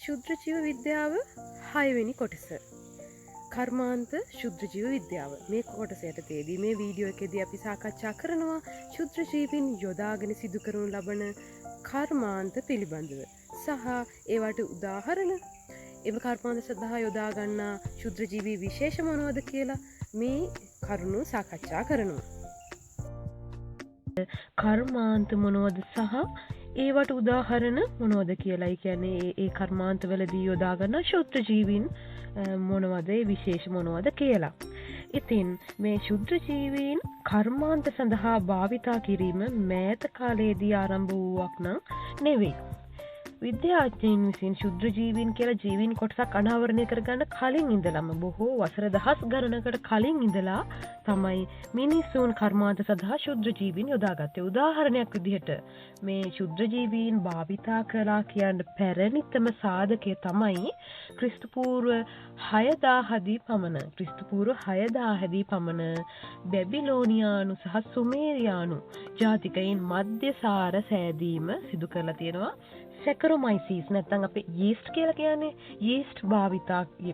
ශුද්‍ර ජීව විද්‍යාව 6 වෙනි කොටස. කර්මාන්ත ශුද්‍ර ජීව විද්‍යාව. මේ කොටස යටතේදී මේ වීඩියෝ එකේදී අපි සාකච්ඡා කරනවා ශුද්‍ර ජීවීන් යොදාගෙන සිදු කරනු ලබන කර්මාන්ත පිළිබඳව සහ ඒවට උදාහරණ එම කර්මාන්ත සඳහා යොදා ගන්නා ශුද්‍ර ජීවී විශේෂ මොනවද කියලා මේ කරුණු සාකච්ඡා කරනවා. කර්මාන්ත මොනවද සහ ඒවට උදාහරණ මොනවද කියලා. කියන්නේ ඒ කර්මාන්තවලදී යොදා ගන්න ශුද්‍ර ජීවීන් මොනවද විශේෂ මොනවද කියලා. ඉතින් මේ ශුද්‍ර ජීවීන් කර්මාන්ත සඳහා භාවිතා කිරීම මෑත කාලයේදී ආරම්භ වූවක් නම් නෙවෙයි. විද්‍යාඥයින් විසින් ශුද්‍ර ජීවීන් කියලා ජීවීන් කොටසක් අනාවරණය කරගන්න කලින් ඉඳලම බොහෝ වසර දහස් ගණනකට කලින් ඉඳලා තමයි මිනිසුන් කර්මාන්ත සඳහා ශුද්‍ර ජීවීන් යොදාගත්තේ. උදාහරණයක් විදිහට මේ ශුද්‍ර ජීවීන් භාවිතා කළා කියන පැරණිතම සාධකය තමයි ක්‍රිස්තුපූර්ව 6000 දී පමණ බැබිලෝනියානු සහ සුමේරියානු ජාතිකයින් මධ්‍යසාර සෑදීම සිදු කරලා තියෙනවා. සැකරොමයිසිස් නැත්නම් අපි යීස්ට් කියලා කියන්නේ යීස්ට්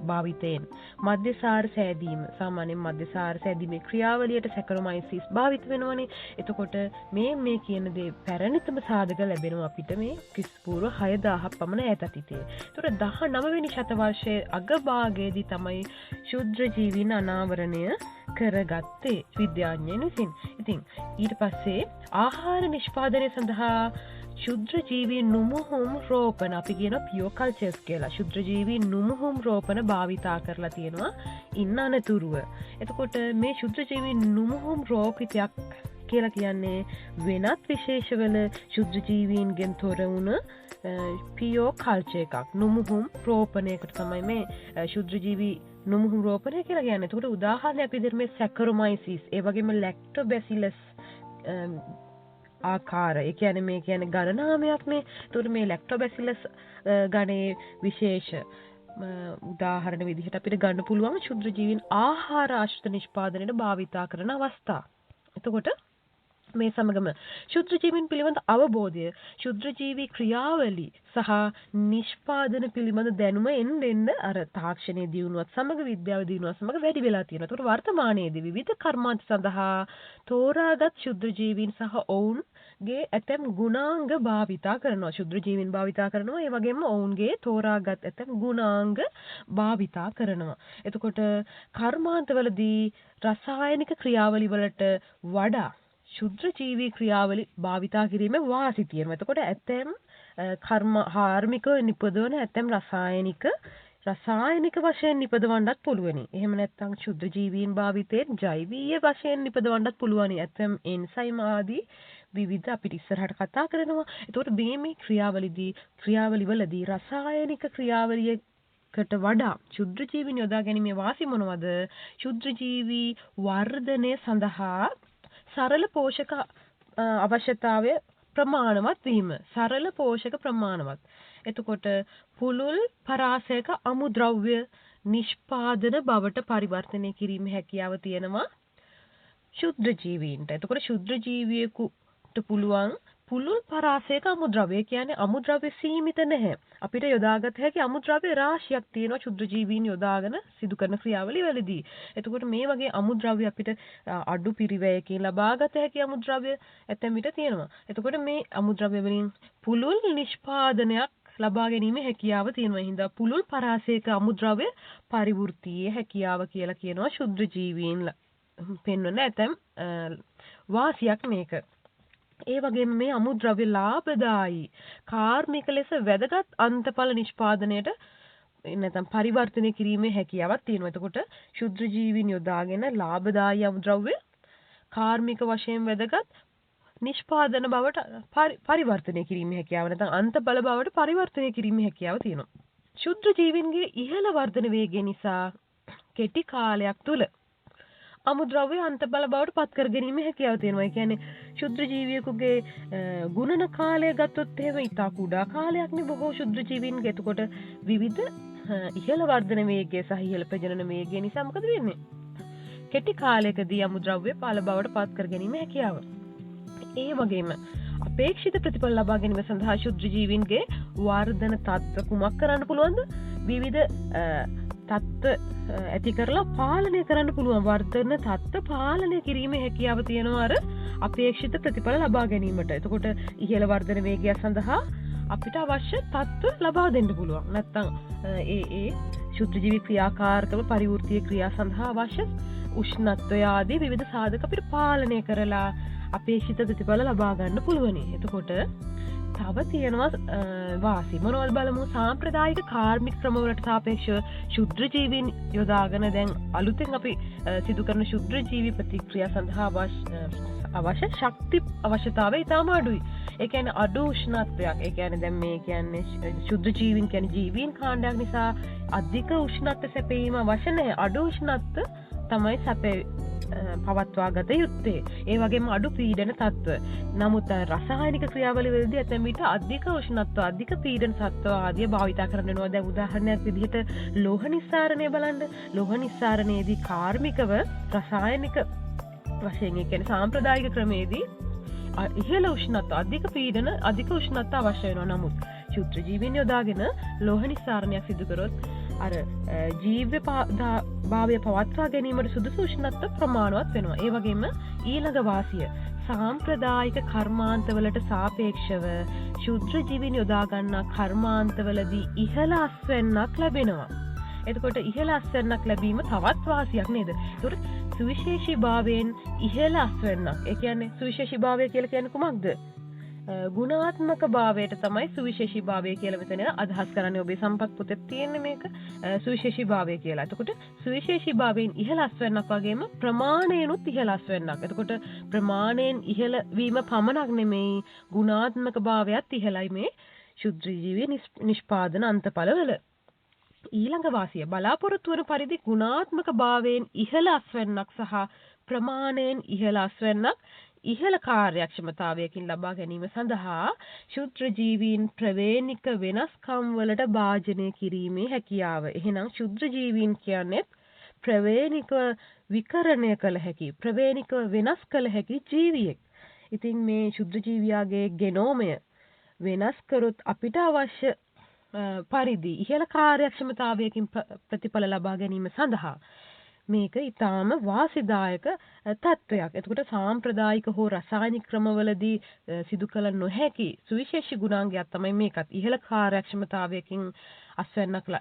භාවිතයෙන් මධ්‍යසාර සෑදීම. සාමාන්‍යයෙන් මධ්‍යසාර සෑදීමේ ක්‍රියාවලියට සැකරොමයිසිස් භාවිත වෙනවනේ. එතකොට මේ කියන දේ පැරණිතම සාධක ලැබෙනවා අපිට මේ ක්‍රිස්තුපූර්ව 6000ක් පමණ ඈත අතීතයේ. ඒතකොට 19 වෙනි ශතවර්ෂයේ අගභාගයේදී තමයි ශුද්‍ර ජීවීන් අනාවරණය කරගත්තේ විද්‍යාඥයන් විසින්. ඉතින් ඊට පස්සේ ආහාර නිෂ්පාදනය සඳහා ශුද්‍ර ජීවීන් නුමුහුම් රෝපණ අපි කියන පියෝ කල්චර්ස් කියලා ශුද්‍ර ජීවීන් නුමුහුම් රෝපණ භාවිතා කරලා තියෙනවා ඉන්න අනතුරුව. එතකොට මේ ශුද්‍ර ජීවීන් නුමුහුම් රෝපිතයක් කියලා කියන්නේ වෙනත් විශේෂවල ශුද්‍ර ජීවීන්ගෙන් තොර වුණ පියෝ කල්චර් එකක්. නුමුහුම් රෝපණයකට තමයි මේ ශුද්‍ර ජීවී නුමුහුම් රෝපණය කියලා කියන්නේ. එතකොට උදාහරණයක් විදිහට මේ සැකරොමයිසිස් ඒ වගේම ලැක්ටෝබැසිලස් ආකාර ඒ කියන්නේ මේ කියන්නේ ගණනාමයක්නේ. ඒතකොට මේ ලැක්ටෝබැසිලස් ගණයේ විශේෂ උදාහරණ විදිහට අපිට ගන්න පුළුවන් ශුද්‍ර ජීවීන් ආහාර ආශ්‍රිත නිෂ්පාදනයට භාවිතා කරන අවස්ථා. එතකොට මේ සමගම ශුද්‍ර ජීවීන් පිළිබඳ අවබෝධය ශුද්‍ර ජීවී ක්‍රියාවලි සහ නිෂ්පාදන පිළිබඳ දැනුම එන්න අර තාක්ෂණයේ දියුණුවත් සමග විද්‍යාව දියුණුවත් සමග වැඩි වෙලා තියෙනවා. ඒතකොට වර්තමානයේදී විවිධ කර්මාන්ත සඳහා තෝරාගත් ශුද්‍ර ජීවීන් සහ ඔවුන්ගේ ඇතැම් ගුණාංග භාවිතා කරනවා. ශුද්‍ර ජීවීන් භාවිතා කරනවා. ඒ වගේම ඔවුන්ගේ තෝරාගත් ඇතැම් ගුණාංග භාවිතා කරනවා. එතකොට කර්මාන්තවලදී රසායනික ක්‍රියාවලි වලට වඩා ශුද්‍ර ජීවී ක්‍රියාවලි භාවිතා කිරීමේ වාසි තියෙනවා. එතකොට ඇතැම් හාර්මිකව නිපදවන ඇතැම් රසායනික වශයෙන් නිපදවන්නත් පුළුවනි. එහෙම නැත්නම් ශුද්‍ර ජීවීන් භාවිතයෙන් ජෛවීය වශයෙන් නිපදවන්නත් පුළුවනි. ඇතැම් එන්සයිම් ආදී විවිධ අපිට ඉස්සරහට කතා කරනවා. එතකොට මේ ක්‍රියාවලිවලදී රසායනික ක්‍රියාවලියකට වඩා ශුද්‍ර ජීවීන් යොදා ගැනීමේ වාසි මොනවද? ශුද්‍ර ජීවී වර්ධනය සඳහා සරල පෝෂක අවශ්‍යතාවය ප්‍රමාණවත් වීම. සරල පෝෂක ප්‍රමාණවත්. එතකොට පුළුල් පරාසයක අමුද්‍රව්‍ය නිෂ්පාදන බවට පරිවර්තනය කිරීම හැකියාව තියෙනවා ශුද්‍ර ජීවීන්ට. එතකොට ශුද්‍ර ජීවියෙකුට පුළුවන් පුළුල් පරාසයක අමුද්‍රව්‍ය කියන්නේ අමුද්‍රව්‍ය සීමිත නැහැ. අපිට යොදාගත හැකි අමුද්‍රව්‍ය රාශියක් තියෙනවා ශුද්‍ර ජීවීන් යොදාගෙන සිදු කරන ක්‍රියාවලිවලදී. එතකොට මේ වගේ අමුද්‍රව්‍ය අපිට අඩු පිරිවැයකින් ලබාගත හැකි අමුද්‍රව්‍ය ඇතැම් විට තියෙනවා. එතකොට මේ අමුද්‍රව්‍ය වලින් පුළුල් නිෂ්පාදනයක් ලබා ගැනීම හැකියාව තියෙනවා. හින්දා පුළුල් පරාසයක අමුද්‍රව්‍ය පරිවෘත්තියේ හැකියාව කියලා කියනවා ශුද්‍ර ජීවීන් පෙන්වන ඇතැම් වාසියක් මේක. ඒ වගේම මේ අමුද්‍රව්‍ය ලාභදායී කාර්මික ලෙස වැදගත් අන්තඵල නිෂ්පාදනයට නැත්නම් පරිවර්තනය කිරීමේ හැකියාවක් තියෙනවා. එතකොට ශුද්‍ර ජීවීන් යොදාගෙන ලාභදායී අමුද්‍රව්‍ය කාර්මික වශයෙන් වැදගත් නිෂ්පාදන බවට පරිවර්තනය කිරීමේ හැකියාව නැත්නම් අන්තඵල බවට පරිවර්තනය කිරීමේ හැකියාව තියෙනවා. ශුද්‍ර ජීවීන්ගේ ඉහළ වර්ධන වේගය නිසා කෙටි කාලයක් තුල අමුද්‍රව්‍ය අන්තඵල බවට පත් කර ගැනීම හැකියාව තියෙනවා. ඒ කියන්නේ ශුද්‍ර ජීවියෙකුගේ ගුණන කාලය ගත්තොත් එහෙම ඉතා කුඩා කාලයක්නේ බොහෝ ශුද්‍ර ජීවීන්ගේ. එතකොට විවිධ ඉහළ වර්ධන වේගය සහ ඉහළ ප්‍රජනන වේගය නිසා මොකද වෙන්නේ? කෙටි කාලයකදී අමුද්‍රව්‍ය පළ බවට පත් කර ගැනීම හැකියාව. ඒ වගේම අපේක්ෂිත ප්‍රතිඵල ලබා ගැනීම සඳහා ශුද්‍ර ජීවීන්ගේ වර්ධන තත්ත්ව කුමක් කරන්න පුළුවන්ද? විවිධ තත්ත්ව ඇති කරලා පාලනය කරන්න පුළුවන්. වර්ධන තත්ත්ව පාලනය කිරීමේ හැකියාව තියෙනවා අර අපේක්ෂිත ප්‍රතිඵල ලබා ගැනීමට. එතකොට ඉහළ වර්ධන වේගය සඳහා අපිට අවශ්‍ය තත්ත්ව ලබා දෙන්න පුළුවන්. නැත්තම් ඒ ශුද්‍ර ජීවි ක්‍රියාකාරකම පරිවෘත්තීය ක්‍රියා සඳහා අවශ්‍ය උෂ්ණත්වය ආදී විවිධ සාධක අපිට පාලනය කරලා අපේක්ෂිත ප්‍රතිඵල ලබා ගන්න පුළුවනි. එතකොට තව තියෙනවා වාසි මොනවද බලමු. සාම්ප්‍රදායික කාර්මික ක්‍රමවලට සාපේක්ෂව ශුද්‍ර ජීවීන් යොදාගෙන දැන් අලුතෙන් අපි සිදු කරන ශුද්‍ර ජීවි ප්‍රතික්‍රියා සඳහා අවශ්‍ය ශක්ති අවශ්‍යතාවය ඉතාම අඩුයි. ඒ කියන්නේ අඩු උෂ්ණත්වයක්. ඒ කියන්නේ දැන් මේ කියන්නේ ශුද්‍ර ජීවීන් කියන්නේ ජීවීන් කාණ්ඩයක් නිසා අධික උෂ්ණත්ව සැපීම අවශ්‍ය නැහැ. අඩු උෂ්ණත්ව තමයි සැපේ පවත්වා ගත යුත්තේ. ඒ වගේම අඩු පීඩන තත්ත්ව. නමුත් රසායනික ක්‍රියාවලිවලදී ඇතැම් විට අධික උෂ්ණත්ව අධික පීඩන තත්ත්ව ආදිය භාවිතා කරනවා. දැන් උදාහරණයක් විදිහට ලෝහ නිස්සාරණය බලන්න. ලෝහ නිස්සාරණයේදී කාර්මිකව රසායනික වශයෙන් ඒ කියන්නේ සාම්ප්‍රදායික ක්‍රමේදී ඉහළ උෂ්ණත්ව අධික පීඩන අධික උෂ්ණත්ව අවශ්‍ය වෙනවා. නමුත් ශුද්‍ර ජීවීන් යොදාගෙන ලෝහ නිස්සාරණයක් සිදු කරොත් අර ජීව්‍ය භාවය පවත්වා ගැනීමට සුදුසු උෂ්ණත්ව ප්‍රමාණවත් වෙනවා. ඒ වගේම ඊළඟ වාසිය සාම්ප්‍රදායික කර්මාන්තවලට සාපේක්ෂව ශුද්‍ර ජීවීන් යොදා ගන්නා කර්මාන්තවලදී ඉහළ අස්වැන්නක් ලැබෙනවා. එතකොට ඉහළ අස්වැන්නක් ලැබීම තවත් වාසියක් නේද? ඒතකොට සුවිශේෂී භාවයෙන් ඉහළ අස්වැන්නක්. ඒ කියන්නේ සුවිශේෂී භාවය කියලා කියන්නේ කුමක්ද? ගුණාත්මක භාවයට තමයි සුවිශේෂී භාවය කියලා මෙතන අදහස් කරන්නේ. ඔබේ සම්පත් පොතේ තියෙන මේක සුවිශේෂී භාවය කියලා. එතකොට සුවිශේෂී භාවයෙන් ඉහළ අස්වැන්නක් වගේම ප්‍රමාණයෙන්ුත් ඉහළ අස්වැන්නක්. එතකොට ප්‍රමාණයෙන් ඉහළ වීම පමණක් නෙමෙයි ගුණාත්මක භාවයත් ඉහළයි මේ ශුද්‍ර ජීවී නිෂ්පාදන අන්තඵලවල. ඊළඟ වාසිය බලාපොරොත්තු වන පරිදි ගුණාත්මක භාවයෙන් ඉහළ අස්වැන්නක් සහ ප්‍රමාණයෙන් ඉහළ අස්වැන්නක් ඉහළ කාර්යක්ෂමතාවයකින් ලබා ගැනීම සඳහා ශුද්‍ර ජීවීන් ප්‍රවේණික වෙනස්කම් වලට භාජනය කිරීමේ හැකියාව. එහෙනම් ශුද්‍ර ජීවීන් කියන්නේ ප්‍රවේණිකව විකරණය කළ හැකි, ප්‍රවේණිකව වෙනස් කළ හැකි ජීවියෙක්. ඉතින් මේ ශුද්‍ර ජීවියාගේ ගෙනෝමය වෙනස් කරොත් අපිට අවශ්‍ය පරිදි ඉහළ කාර්යක්ෂමතාවයකින් ප්‍රතිඵල ලබා ගැනීම සඳහා මේක ඊටාම වාසිදායක තත්වයක්. එතකොට සාම්ප්‍රදායික හෝ රසායනික ක්‍රමවලදී සිදු කළ නොහැකි සුවිශේෂී ගුණාංගයක් තමයි මේකත්. ඉහළ කාර්යක්ෂමතාවයකින්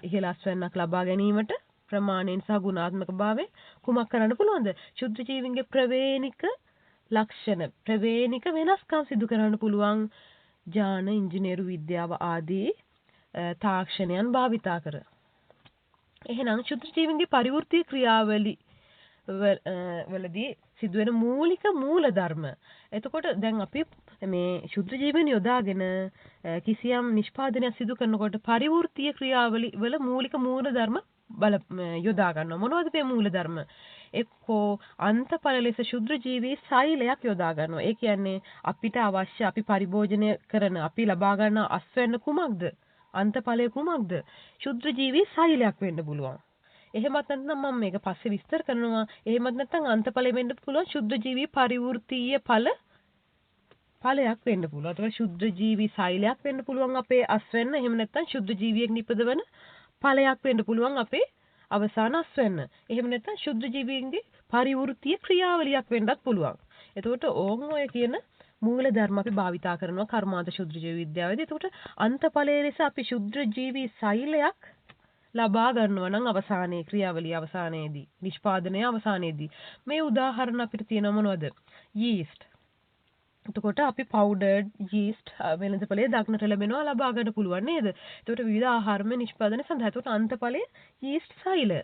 ඉහළ අස්වැන්නක් ලබා ගැනීමට ප්‍රමාණයෙන් සහ ගුණාත්මක භාවයෙන් කුමක් කරන්න පුළුවන්ද? ශුද්ධ ජීවීන්ගේ ප්‍රවේණික ලක්ෂණ, ප්‍රවේණික වෙනස්කම් සිදු කරන්න පුළුවන් ඥාන, ඉංජිනේරු විද්‍යාව ආදී තාක්ෂණයන් භාවිතා කර. එහෙනම් ශුද්‍ර ජීවීන්ගේ පරිවෘත්තීය ක්‍රියාවලි වලදී සිදුවෙන මූලික මූලධර්ම. එතකොට දැන් අපි මේ ශුද්‍ර ජීවීන් යොදාගෙන කිසියම් නිෂ්පාදනයක් සිදු කරනකොට පරිවෘත්තීය ක්‍රියාවලි වල මූලික මූලධර්ම යොදා ගන්නවා. මොනවද මේ මූලධර්ම? එක්කෝ අන්තඵල ලෙස ශුද්‍ර ජීවී සෛලයක් යොදා ගන්නවා. ඒ කියන්නේ අපිට අවශ්‍ය අපි පරිභෝජනය කරන අපි ලබා ගන්න අස්වැන්න කුමක්ද? අන්තඵලය කුමක්ද? ශුද්‍ර ජීවී සෛලයක් වෙන්න පුළුවන්. එහෙමත් නැත්නම් මම මේක පස්සේ විස්තර කරනවා. එහෙමත් නැත්නම් අන්තඵලය වෙන්න පුළුවන් ශුද්‍ර ජීවී පරිවෘත්තීය ඵලයක් වෙන්න පුළුවන්. අතව ශුද්‍ර ජීවී සෛලයක් වෙන්න පුළුවන් අපේ අස්වැන්න. එහෙම නැත්නම් ශුද්‍ර ජීවියෙක් නිපදවන ඵලයක් වෙන්න පුළුවන් අපේ අවසාන අස්වැන්න. එහෙම නැත්නම් ශුද්‍ර ජීවීන්ගේ පරිවෘත්තීය ක්‍රියාවලියක් වෙන්නත් පුළුවන්. එතකොට ඕන් ඔය කියන මූල ධර්ම අපි භාවිතා කරනවා කර්මාන්ත ශුද්‍ර ජීවී විද්‍යාවේදී. එතකොට අන්තඵලයේ ලෙස අපි ශුද්‍ර ජීවී සෛලයක් ලබා ගන්නවා නම් අවසානයේ ක්‍රියාවලිය අවසානයේදී නිෂ්පාදනයේ අවසානයේදී මේ උදාහරණ අපිට තියෙන මොනවද? යීස්ට්. එතකොට අපි පවුඩර්ඩ් යීස්ට් වෙළඳපොලේ දක්නට ලැබෙනවා ලබා ගන්න පුළුවන් නේද? එතකොට විවිධ ආහාරම නිෂ්පාදනය සඳහා එතකොට අන්තඵලයේ යීස්ට් සෛල.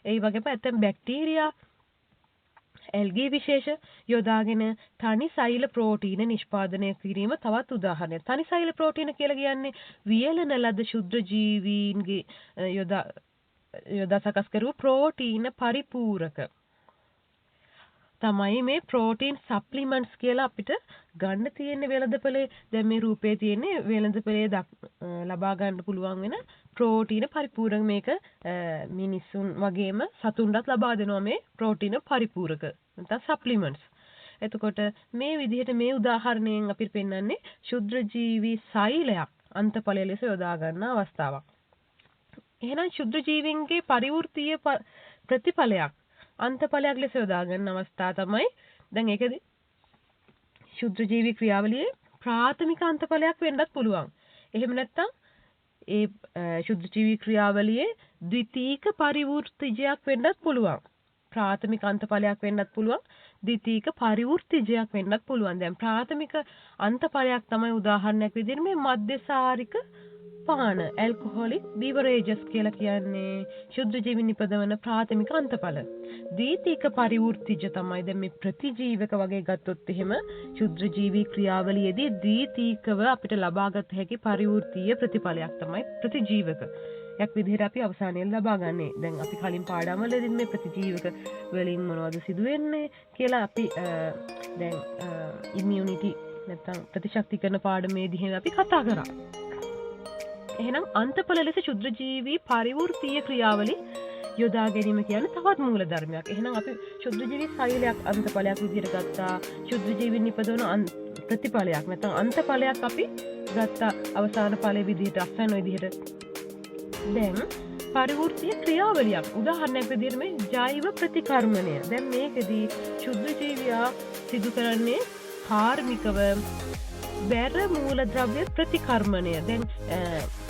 ඒ වගේම ඇතැම් බැක්ටීරියා ඇල්ගී විශේෂ යොදාගෙන තනි සෛල ප්‍රෝටීන නිෂ්පාදනය කිරීම තවත් උදාහරණයක්. තනි සෛල ප්‍රෝටීන කියලා කියන්නේ වියලන ලද ශුද්‍ර ජීවීන්ගේ යොදා සකස් කරු ප්‍රෝටීන පරිපූරක තමයි මේ ප්‍රෝටීන් සප්ලිමන්ට්ස් කියලා අපිට ගන්න තියෙන වෙළඳපොලේ. දැන් මේ රූපේ තියෙන්නේ වෙළඳපොලේ ලබා ගන්න පුළුවන් වෙන ප්‍රෝටීන පරිපූරක. මේක මිනිසුන් වගේම සතුන්ටත් ලබා දෙනවා මේ ප්‍රෝටීන පරිපූරක නැත්නම් සප්ලිමන්ට්ස්. එතකොට මේ විදිහට මේ උදාහරණයෙන් අපිට පෙන්වන්නේ ශුද්‍ර ජීවි සෛලයක් අන්තඵලය ලෙස යොදා ගන්න අවස්ථාවක්. එහෙනම් ශුද්‍ර ජීවීන්ගේ පරිවෘත්තීය ප්‍රතිඵලයක් අන්තඵලයක් ලෙස යොදා ගන්න අවස්ථාව තමයි දැන් ඒකදී ශුද්‍ර ජීවි ක්‍රියාවලියේ ප්‍රාථමික අන්තඵලයක් වෙන්නත් පුළුවන්. එහෙම නැත්නම් ඒ ශුද්‍ර ජීවි ක්‍රියාවලියේ ද්විතීක පරිවෘත්තීජයක් වෙන්නත් පුළුවන්. ප්‍රාථමික අන්තඵලයක් වෙන්නත් පුළුවන්. ද්විතීක පරිවෘත්තීජයක් වෙන්නත් පුළුවන්. දැන් ප්‍රාථමික අන්තඵලයක් තමයි උදාහරණයක් විදිහට මේ මද්යසාරික පාන ඇල්කොහොලික් බීවරේජස් කියලා කියන්නේ ශුද්ධ ජීවි නිපදවන ප්‍රාථමික අන්තඵල. ද්විතීක පරිවෘත්තීජ තමයි දැන් මේ ප්‍රතිජීවක වගේ ගත්තොත් එහෙම ශුද්ධ ජීවි ක්‍රියාවලියේදී ද්විතීකව අපිට ලබාගත හැකි පරිවෘත්තීය ප්‍රතිඵලයක් තමයි ප්‍රතිජීවක. යක් විදිහට අපි අවසානයේ ලබා ගන්නෙ. දැන් අපි කලින් පාඩම්වලදී මේ ප්‍රතිජීවක වලින් මොනවද සිදුවෙන්නේ කියලා අපි දැන් ඉම්යුනිටි නැත්නම් ප්‍රතිශක්තිකරණ පාඩමේදී අපි කතා කරා. එහෙනම් අන්තඵල ලෙස ශුද්‍ර ජීවි පරිවෘත්තීය ක්‍රියාවලිය යොදා ගැනීම කියන්නේ තවත් මූල ධර්මයක්. එහෙනම් අපි ශුද්‍ර ජීවි සෛලයක් අන්තඵලයක් විදිහට ගත්තා. ශුද්‍ර ජීවි නිපදවන ප්‍රතිඵලයක් නැත්නම් අන්තඵලයක් අපි ගත්තා අවසාන ඵලයේ විදිහට අස්වැන්න විදිහට. දැන් පරිවෘත්තීය ක්‍රියාවලියක් උදාහරණයක් විදිහට මේ ජෛව ප්‍රතිකර්මණය. දැන් මේකෙදී ශුද්‍ර ජීවියා සිදු කරන්නේ කාර්මිකව බැර මූලද්‍රව්‍ය ප්‍රතිකර්මණය. දැන්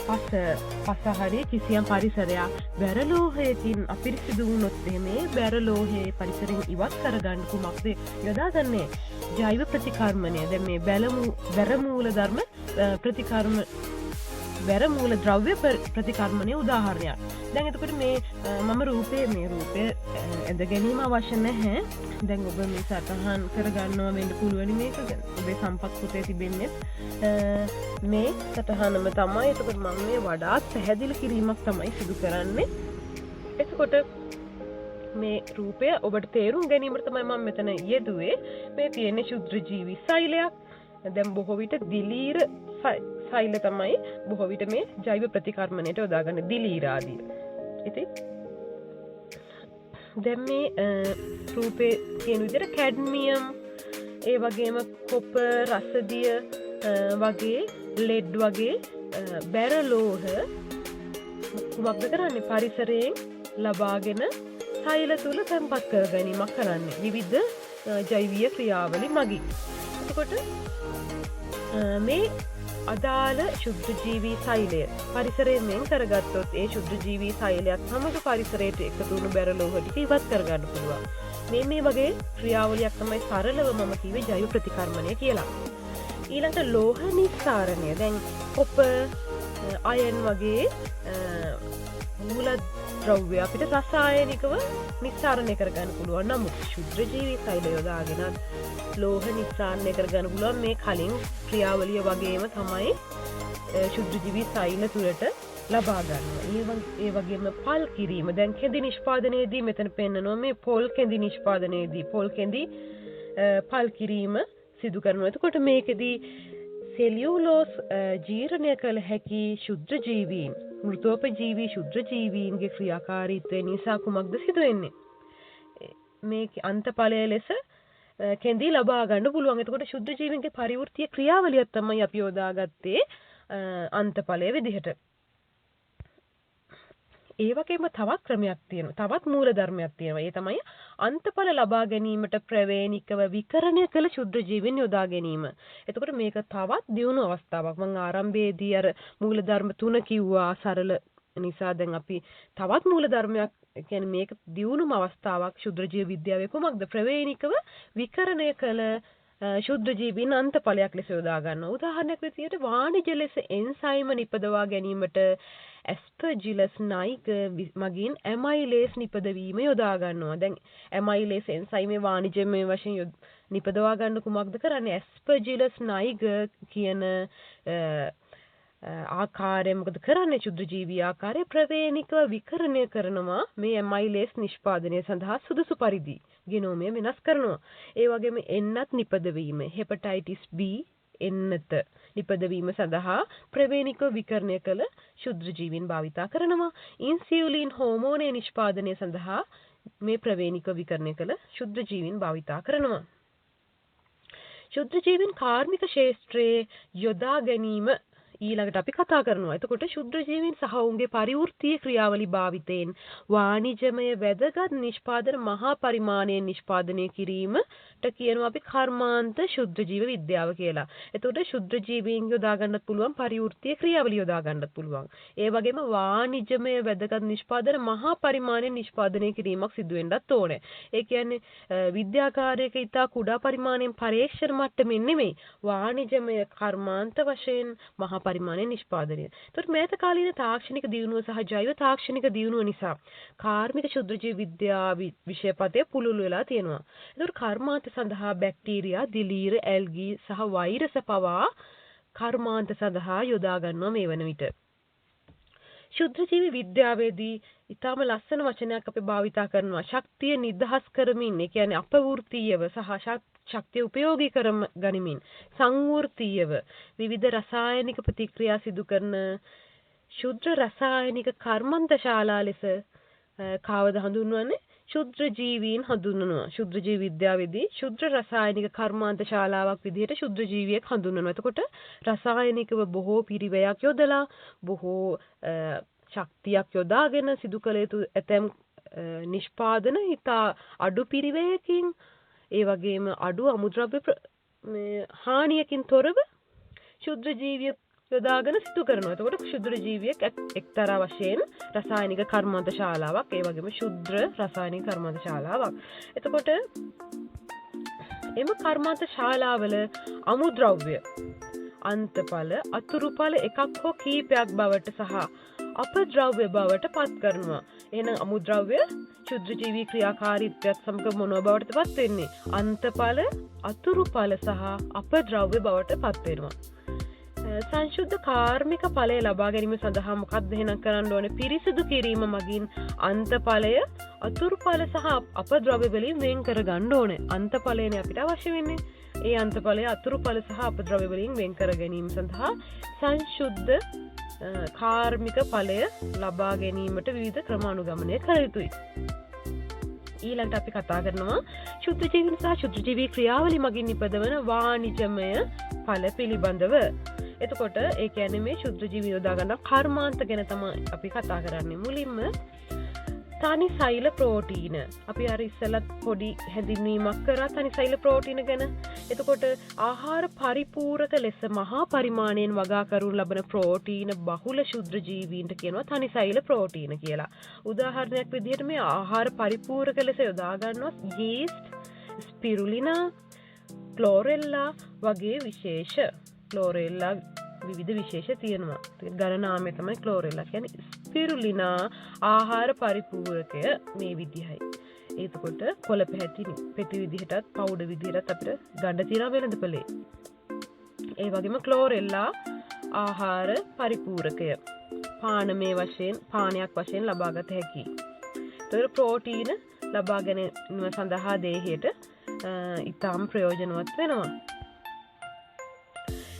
පස හරි කිසියම් පරිසරයක් බැර ලෝහයකින් අපිරිසිදු වුණොත් මේ බැර ලෝහයේ පරිසරයෙන් ඉවත් කරගන්න කුමක්ද යොදාගන්නේ? ජෛව ප්‍රතිකර්මණය. දැන් මේ බැර මූලධර්ම ප්‍රතිකර්ම බැර මූල ද්‍රව්‍ය ප්‍රතිකර්මණයේ උදාහරණයක්. දැන් එතකොට මේ මම රූපය ඇඳ ගැනීම අවශ්‍ය නැහැ. දැන් ඔබ මේ සටහන් කරගන්නවා වෙන්න පුළුවන් මේක. ඔබේ සම්පත් පුතේ තිබෙන්නේ මේ සටහනම තමයි. එතකොට මම මේ වඩාත් පැහැදිලි කිරීමක් තමයි සිදු කරන්නේ. එතකොට මේ රූපය ඔබට තේරුම් ගැනීමට තමයි මම මෙතන යෙදුවේ. මේ තියෙන්නේ ශුද්‍ර ජීවි සෛලයක්. දැන් බොහෝ විට දිලීර සෛල තමයි බොහෝ විට මේ ජෛව ප්‍රතිකර්මණයට යොදාගන්න දිලීර ආදී. ඉතින් දැන් මේ රූපේ කියන විදිහට කැඩ්මියම් ඒ වගේම කොපර් රසදිය වගේ ලෙඩ් වගේ බැර ලෝහ කුමක්ද කරන්නේ පරිසරයෙන් ලබාගෙන සෛල තුල තැන්පත් කර ගැනීමක් කරන්නේ විවිධ ජෛවීය ක්‍රියාවලි මගින්. එතකොට මේ අදාළ ශුද්ධ ජීවී සෛලය පරිසරයෙන් වෙන් කරගත්තොත් ඒ ශුද්ධ ජීවී සෛලයක් සමග පරිසරයට එකතු වුණු බැර ලෝහ ටික ඉවත් කරගන්න පුළුවන්. මේ වගේ ක්‍රියාවලියක් තමයි සරලව මම කිව්වේ ජෛව ප්‍රතිකර්මණය කියලා. ඊළඟට ලෝහ නිස්සාරණය. දැන් කොපර් අයන් වගේ මූල ද්‍රව්‍ය අපිට රසායනිකව නිස්සාරණය කරගන්න පුළුවන්. නමුත් ශුද්ධ ජීවී සෛල යොදාගෙන ලෝහ නිස්සාරණය කරගන්න පුළුවන්. මේ කලින් ක්‍රියාවලිය වගේම තමයි ශුද්ධ ජීවී සෛල තුළට ලබා ගන්නවා. ඒ වගේම පල් කිරීම. දැන් කෙඳි නිෂ්පාදනයේදී මෙතන පෙන්නනවා මේ පොල් කෙඳි නිෂ්පාදනයේදී පොල් කෙඳි පල් කිරීම සිදු කරනවා. එතකොට මේකෙදී සෙලියුලෝස් ජීර්ණය කළ හැකි ශුද්ධ ජීවීන් මෘතෝපජීවී ශුද්ධ ජීවීන්ගේ ක්‍රියාකාරීත්වය නිසා කුමක්ද සිදු වෙන්නේ? මේ අන්තඵලය ලෙස කෙඳි ලබා ගන්න පුළුවන්. එතකොට ශුද්ධ ජීවීන්ගේ පරිවෘත්තීය ක්‍රියාවලියක් තමයි අපි යොදාගත්තේ අන්තඵලය විදිහට. ඒ වගේම තවත් ක්‍රමයක් තියෙනවා. තවත් මූල ධර්මයක් තියෙනවා. ඒ තමයි අන්තඵල ලබා ගැනීමට ප්‍රවේණිකව විකරණය කළ ශුද්ධ ජීවීන් යොදා ගැනීම. එතකොට මේක තවත් දියුණු අවස්ථාවක්. මම ආරම්භයේදී අර මූල ධර්ම 3 කිව්වා සරල නිසා දැන් අපි තවත් මූල ධර්මයක් කියන්නේ මේක දියුණුම අවස්ථාවක් ශුද්ධ ජීව විද්‍යාවේ කොමක්ද ප්‍රවේණිකව විකරණය කළ ශුද්ධ ජීවීන් අන්තඵලයක් ලෙස යොදා ගන්නවා. උදාහරණයක් විදිහට වාණිජ ලෙස එන්සයිම නිපදවා ගැනීමට ඇස්පර්ජිලස් නයික මගින් ඇමයිලේස් නිපදවීම යොදා ගන්නවා. දැන් ඇමයිලේස් එන්සයිමේ වාණිජමය වශයෙන් නිපදවා ගන්න කුමක්ද කරන්නේ? ඇස්පර්ජිලස් නයික කියන ආකාරය මොකද කරන්නේ? ශුද්ධ ජීවී ආකාරය ප්‍රවේණිකව විකරණය කරනවා. මේ ඇමයිලේස් නිෂ්පාදනය සඳහා සුදුසු පරිදි ගෙනෝමය වෙනස් කරනවා. ඒ වගේම එන්නත් නිපදවීම හෙපටයිටිස් B එන්නත නිපදවීම සඳහා ප්‍රවේණිකව විකරණය කළ ශුද්ධ ජීවීන් භාවිතා කරනවා. ඉන්සියුලින් හෝමෝනයේ නිෂ්පාදනය සඳහා මේ ප්‍රවේණිකව විකරණය කළ ශුද්ධ ජීවීන් භාවිතා කරනවා. ශුද්‍ර ජීවීන් කාර්මික ක්ෂේත්‍රයේ යොදා ගැනීම ඊළඟට අපි කතා කරනවා. එතකොට ශුද්‍ර ජීවීන් සහ ඔවුන්ගේ පරිවෘත්තීය ක්‍රියාවලි භාවිතයෙන් වාණිජමය වැදගත් නිෂ්පාදන මහා පරිමාණයෙන් නිෂ්පාදනය කිරීමට කියනවා අපි කර්මාන්ත ශුද්‍ර ජීව විද්‍යාව කියලා. එතකොට ශුද්‍ර ජීවීන් යොදා ගන්නත් පුළුවන් පරිවෘත්තීය ක්‍රියාවලි යොදා ගන්නත් පුළුවන්. ඒ වගේම වාණිජමය වැදගත් නිෂ්පාදන මහා පරිමාණයෙන් නිෂ්පාදනය කිරීමක් සිදු වෙන්නත් ඕනේ. ඒ කියන්නේ විද්‍යාකාරයක ඉතා කුඩා පරිමාණයෙන් පරීක්ෂණ මට්ටමින් නෙමෙයි වාණිජමය කර්මාන්ත වශයෙන් මහා පරිමාණයේ නිෂ්පාදනය. ඒතකොට මේත කාලීන තාක්ෂණික දියුණුව සහ ජෛව තාක්ෂණික දියුණුව නිසා කාර්මික ශුද්‍ර ජීව විද්‍යාව විෂයපතේ පුළුල් වෙලා තියෙනවා. ඒතකොට කර්මාන්ත සඳහා බැක්ටීරියා, දිලීර, ඇල්ගී සහ වෛරස පවා කර්මාන්ත සඳහා යොදා ගන්නවා මේ වන විට. ශුද්‍ර ජීව විද්‍යාවේදී ඊටම ලස්සන වචනයක් අපි භාවිතා කරනවා. ශක්තිය නිදහස් කරමින්, ඒ කියන්නේ අපවෘත්තීයව සහ ශක්තිය උපයෝගී කර ගනිමින් සංවෘත්තීයව විවිධ රසායනික ප්‍රතික්‍රියා සිදු කරන ශුද්‍ර රසායනික කර්මන්තශාලා ලෙස කවද හඳුන්වන්නේ ශුද්‍ර ජීවීන් හඳුන්වනවා. ශුද්‍ර ජීව විද්‍යාවේදී ශුද්‍ර රසායනික කර්මාන්තශාලාවක් විදිහට ශුද්‍ර ජීවියෙක් හඳුන්වනවා. එතකොට රසායනිකව බොහෝ පිරිවැයක් යොදලා බොහෝ ශක්තියක් යොදාගෙන සිදු කළ යුතු ඇතැම් නිෂ්පාදන ඉතා අඩු පිරිවැයකින් ඒ වගේම අඩු අමුද්‍රව්‍ය හානියකින් තොරව ශුද්‍ර ජීවිය යොදාගෙන සිදු කරනවා. එතකොට ශුද්‍ර ජීවියෙක් එක්තරා වශයෙන් රසායනික කර්මාන්තශාලාවක්, ඒ වගේම ශුද්‍ර රසායනික කර්මාන්තශාලාවක්. එතකොට එම කර්මාන්තශාලාවල අමුද්‍රව්‍ය අන්තඵල අතුරුඵල එකක් හෝ කීපයක් බවට සහ අපද්‍රව්‍ය බවට පත් කරනවා. එහෙනම් අමුද්‍රව්‍ය ශුද්‍ර ජීවී ක්‍රියාකාරීත්වයත් සමග මොනව බවටද පත් වෙන්නේ? අන්තඵල අතුරුඵල සහ අපද්‍රව්‍ය බවට පත් වෙනවා. සංශුද්ධ කාර්මික ඵලය ලබා ගැනීම සඳහා මොකක්ද එහෙනම් කරන්න ඕනේ? පිරිසිදු කිරීම මගින් අන්තඵලය අතුරුඵල සහ අපද්‍රව්‍ය වලින් වෙන් කර ගන්න ඕනේ. අන්තඵලයනේ අපිට අවශ්‍ය වෙන්නේ. ඒ අන්තඵලය අතුරුඵල සහ අපද්‍රව්‍ය වලින් වෙන් කර ගැනීම සඳහා සංශුද්ධ කාර්මික ඵලය ලබා ගැනීමට විවිධ ක්‍රම අනුගමනය කළ යුතුයි. ඊළඟට අපි කතා කරනවා ශුද්ධ ජීවීන් සහ ශුද්ධ ජීවී ක්‍රියාවලි මගින් නිපදවන වාණිජමය ඵල පිළිබඳව. එතකොට ඒ කියන්නේ මේ ශුද්ධ ජීවී යොදා ගන්න කර්මාන්ත ගැන තමයි අපි කතා කරන්නේ. මුලින්ම තනි සෛල ප්‍රෝටීන. අපි අර ඉස්සෙල්ලත් පොඩි හැඳින්වීමක් කරා තනි සෛල ප්‍රෝටීන ගැන. එතකොට ආහාර පරිපූරක ලෙස මහා පරිමාණයෙන් වගා කරනු ලබන ප්‍රෝටීන බහුල ශුද්ධ ජීවීන්ට කියනවා තනි සෛල ප්‍රෝටීන කියලා. උදාහරණයක් විදිහට මේ ආහාර පරිපූරක ලෙස යොදා ගන්නවා යීස්ට්, ස්පිරුලිනා, ක්ලෝරෙල්ලා වගේ විශේෂ. ක්ලෝරෙල්ලා විවිධ විශේෂ තියෙනවා. ගණ නාමය තමයි ක්ලෝරෙල්ලා කියන්නේ. ස්පිරුලිනා ආහාර පරිපූරකය මේ විදිහයි. එතකොට කොළ පෙති විදිහටත් පවුඩර් විදිහටත් අපිට ගන්න තියෙනවා වෙළඳපොලේ. ඒ වගේම ක්ලෝරෙල්ලා ආහාර පරිපූරකය පානමය වශයෙන් පානයක් වශයෙන් ලබාගත හැකියි. ඒතර ප්‍රෝටීන ලබා ගැනීම සඳහා දේහයට ඉතාම ප්‍රයෝජනවත් වෙනවා.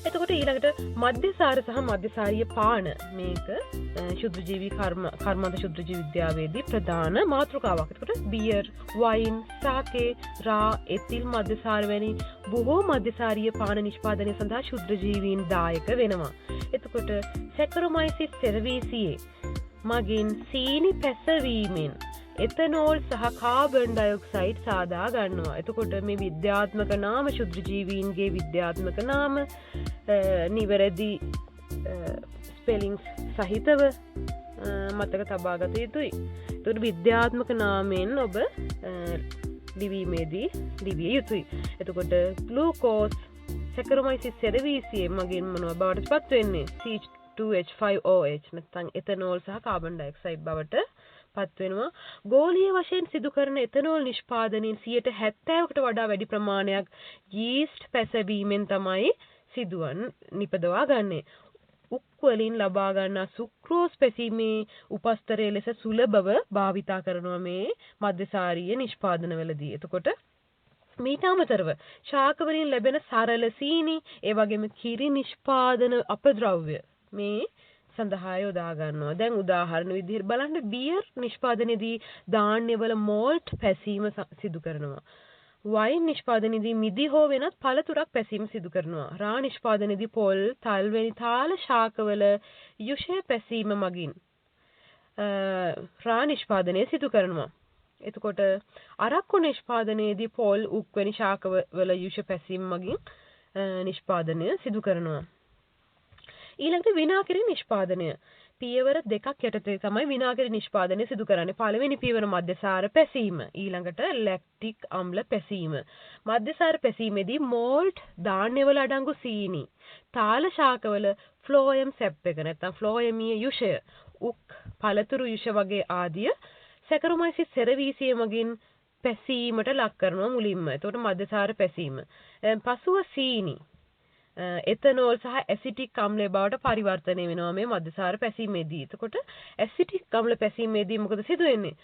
එතකොට ඊළඟට මධ්‍යසාර සහ මධ්‍යසාරීය පාන මේක ශුද්ධ ජීවී කර්මාන්ත ශුද්ධ ජීවී විද්‍යාවේදී ප්‍රධාන මාතෘකාවක්. එතකොට බියර්, වයින්, සාකේ, රා, එතිල් මධ්‍යසාර වැනි බොහෝ මධ්‍යසාරීය පාන නිෂ්පාදනය සඳහා ශුද්ධ ජීවීන් දායක වෙනවා. එතකොට සැකරොමයිසිස් සෙරවීසියේ මගින් සීනි පැසවීමෙන් එතනෝල් සහ කාබන් ඩයොක්සයිඩ් සාදා ගන්නවා. එතකොට මේ විද්‍යාත්මක නාම ශුද්ධ ජීවීන්ගේ විද්‍යාත්මක නාම නිවැරදි ස්පෙලිංස් සහිතව මතක තබා ගත යුතුයි. එතකොට විද්‍යාත්මක නාමයෙන් ඔබ ලිවීමේදී ලිවිය යුතුයි. එතකොට ග්ලූකෝස් සැකරොමයිසිස් සෙරවීසියේ මගින් මොනවා බවට පත් වෙන්නේ? C2H5OH නැත්නම් එතනෝල් සහ කාබන් ඩයොක්සයිඩ් බවට පත් වෙනවා. ගෝලීය වශයෙන් සිදු කරන එතනෝල් නිෂ්පාදනයෙන් 70%කට වඩා වැඩි ප්‍රමාණයක් යීස්ට් පැසවීමෙන් තමයි නිපදවා ගන්නේ. උක් වලින් ලබා ගන්නා සුක්‍රෝස් පැසීමේ උපස්තරය ලෙස සුලභව භාවිතා කරනවා මේ මධ්‍යසාරීය නිෂ්පාදනවලදී. එතකොට මීට අමතරව ශාක වලින් ලැබෙන සරල සීනි, ඒ වගේම කිරි නිෂ්පාදන අපද්‍රව්‍ය මේ සඳහා යොදා ගන්නවා. දැන් උදාහරණ විදිහට බලන්න බියර් නිෂ්පාදනයේදී ධාන්‍යවල මෝල්ට් පැසීම සිදු කරනවා. වයින් නිෂ්පාදනයේදී මිදි හෝ වෙනත් පළතුරක් පැසීම සිදු කරනවා. රා නිෂ්පාදනයේදී පොල්, තල් වැනි තාල ශාකවල යුෂය පැසීම මගින් රා නිෂ්පාදනය සිදු කරනවා. එතකොට අරක්කු නිෂ්පාදනයේදී පොල්, උක් වැනි ශාකවල යුෂ පැසීම මගින් නිෂ්පාදනය සිදු කරනවා. ඊළඟට විනාකිරි නිෂ්පාදනය. පියවර දෙකක් යටතේ තමයි විනාකිරි නිෂ්පාදනය සිදු කරන්නේ. පළවෙනි පියවර මධ්‍යසාර පැසීම. ඊළඟට ලැක්ටික් අම්ල පැසීම. මධ්‍යසාර පැසීමේදී මෝල්ට්, ධාන්‍යවල අඩංගු සීනි, තාල ශාකවල ෆ්ලෝයම් සැප් එක නැත්නම් ෆ්ලෝයමීය යුෂය, උක්, පළතුරු යුෂ වගේ ආදිය සැකරොමයිසිස් සෙරවීසිය මගින් පැසීමට ලක් කරනවා මුලින්ම. එතකොට මධ්‍යසාර පැසීම. පසුව සීනි, එතනෝල් සහ ඇසිටික් අම්ලය බවට පරිවර්තනය වෙනවා මේ මධ්‍යසාර පැසීමේදී. එතකොට ඇසිටික් අම්ල පැසීමේදී මොකද සිදු වෙන්නේ?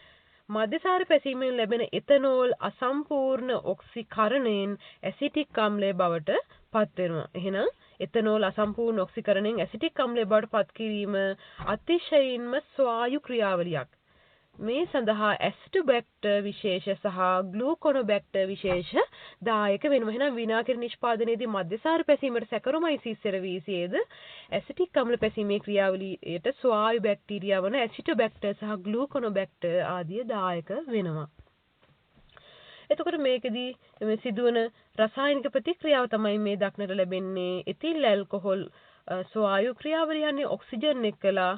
මධ්‍යසාර පැසීමෙන් ලැබෙන එතනෝල් අසම්පූර්ණ ඔක්සිකරණයෙන් ඇසිටික් අම්ලය බවට පත් වෙනවා. එහෙනම් එතනෝල් අසම්පූර්ණ ඔක්සිකරණයෙන් ඇසිටික් අම්ලය බවට පත් කිරීම අතිශයින්ම ස්වායු ක්‍රියාවලියක්. මේ සඳහා ඇසිටෝබැක්ටර් විශේෂ සහ ග්ලූකොනෝබැක්ටර් විශේෂ දායක වෙනවා. එහෙනම් විනාකිරි නිෂ්පාදනයේදී මධ්‍යසාර පැසීමට සැකරොමයිසිස් සෙරවීසියේද ඇසිටික් අම්ල පැසීමේ ක්‍රියාවලියට ස්වායු බැක්ටීරියා වන ඇසිටෝබැක්ටර් සහ ග්ලූකොනෝබැක්ටර් ආදී දායක වෙනවා. එතකොට මේකෙදී මේ සිදුවන රසායනික ප්‍රතික්‍රියාව තමයි මේ දක්නට ලැබෙන්නේ. එතිල් ඇල්කොහොල් ස්වායු ක්‍රියාවලියන්නේ ඔක්සිජන් එක්කලා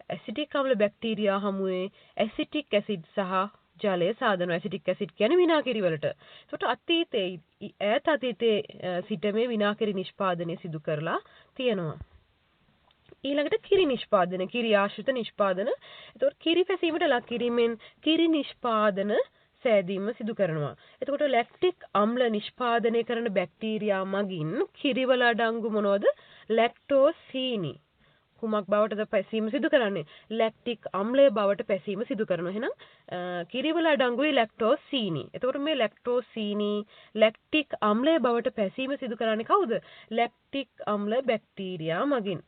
ඇසිටික් අම්ල බැක්ටීරියා හමුවේ ඇසිටික් ඇසිඩ් සහ ජලය සාදනවා. ඇසිටික් ඇසිඩ් කියන්නේ විනාකිරි වලට. ඒකට ඈත අතීතයේ සිට මේ විනාකිරි නිෂ්පාදනය සිදු කරලා තියෙනවා. ඊළඟට කිරි නිෂ්පාදන, කිරි ආශ්‍රිත නිෂ්පාදන. ඒතකොට කිරි පැසීමට ලක් කිරීමෙන් කිරි නිෂ්පාදන සෑදීම සිදු කරනවා. එතකොට ලැක්ටික් අම්ල නිෂ්පාදනය කරන බැක්ටීරියා මගින් කිරිවල අඩංගු මොනවද? ලැක්ටෝසීනි කුමක් බවටද පැසීම සිදු කරන්නේ? ලැක්ටික් අම්ලය බවට පැසීම සිදු කරනවා. එහෙනම් කිරිවල අඩංගුයි ලැක්ටෝසීනි. එතකොට මේ ලැක්ටෝසීනි ලැක්ටික් අම්ලය බවට පැසීම සිදු කරන්නේ කවුද? ලැක්ටික් අම්ල බැක්ටීරියා මගින්.